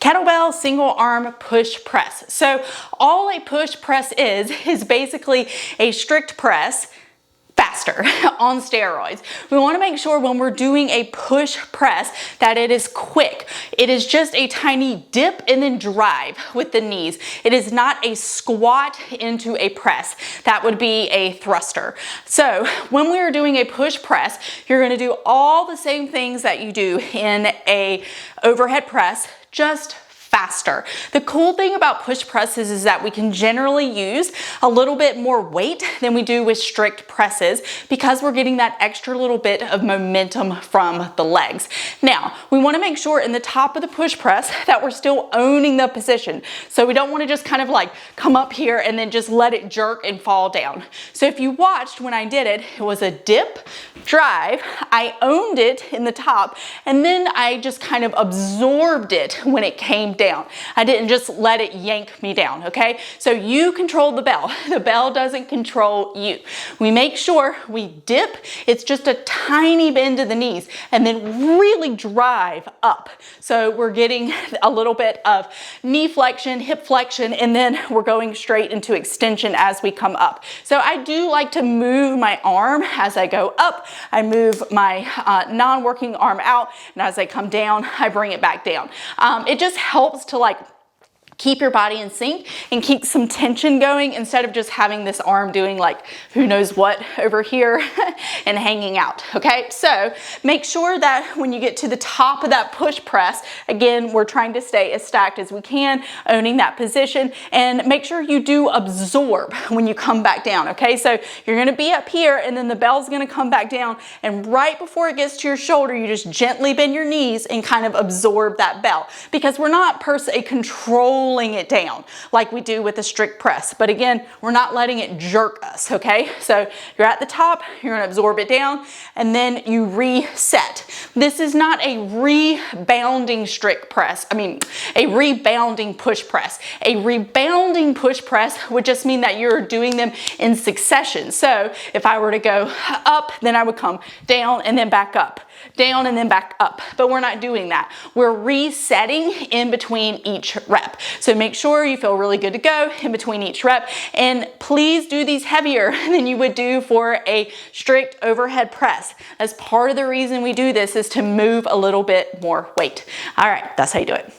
kettlebell single arm push press. So all a push press is basically a strict press faster on steroids. We want to make sure when we're doing a push press that it is quick. It is just a tiny dip and then drive with the knees. It is not a squat into a press. That would be a thruster. So when we are doing a push press, you're going to do all the same things that you do in a overhead press, just faster. The cool thing about push presses is that we can generally use a little bit more weight than we do with strict presses because we're getting that extra little bit of momentum from the legs. Now, we want to make sure in the top of the push press that we're still owning the position. So we don't want to just kind of like come up here and then just let it jerk and fall down. So if you watched when I did it, it was a dip, drive, I owned it in the top, and then I just kind of absorbed it when it came down. I didn't just let it yank me down, okay? So you control the bell. The bell doesn't control you. We make sure we dip. It's just a tiny bend to the knees and then really drive up. So we're getting a little bit of knee flexion, hip flexion, and then we're going straight into extension as we come up. So I do like to move my arm as I go up. I move my non-working arm out, and as I come down, I bring it back down. It just helps to like keep your body in sync and keep some tension going instead of just having this arm doing like who knows what over here and hanging out, okay? So make sure that when you get to the top of that push press, again, we're trying to stay as stacked as we can, owning that position, and make sure you do absorb when you come back down, okay? So you're gonna be up here and then the bell's gonna come back down, and right before it gets to your shoulder, you just gently bend your knees and kind of absorb that bell, because we're not per se controlling it down like we do with a strict press. But again, we're not letting it jerk us, okay? So you're at the top, you're gonna absorb it down, and then you reset. This is not a rebounding strict press. A rebounding push press. A rebounding push press would just mean that you're doing them in succession. So if I were to go up, then I would come down and then back up, down and then back up. But we're not doing that. We're resetting in between each rep. So make sure you feel really good to go in between each rep, and please do these heavier than you would do for a strict overhead press. As part of the reason we do this is to move a little bit more weight. All right, that's how you do it.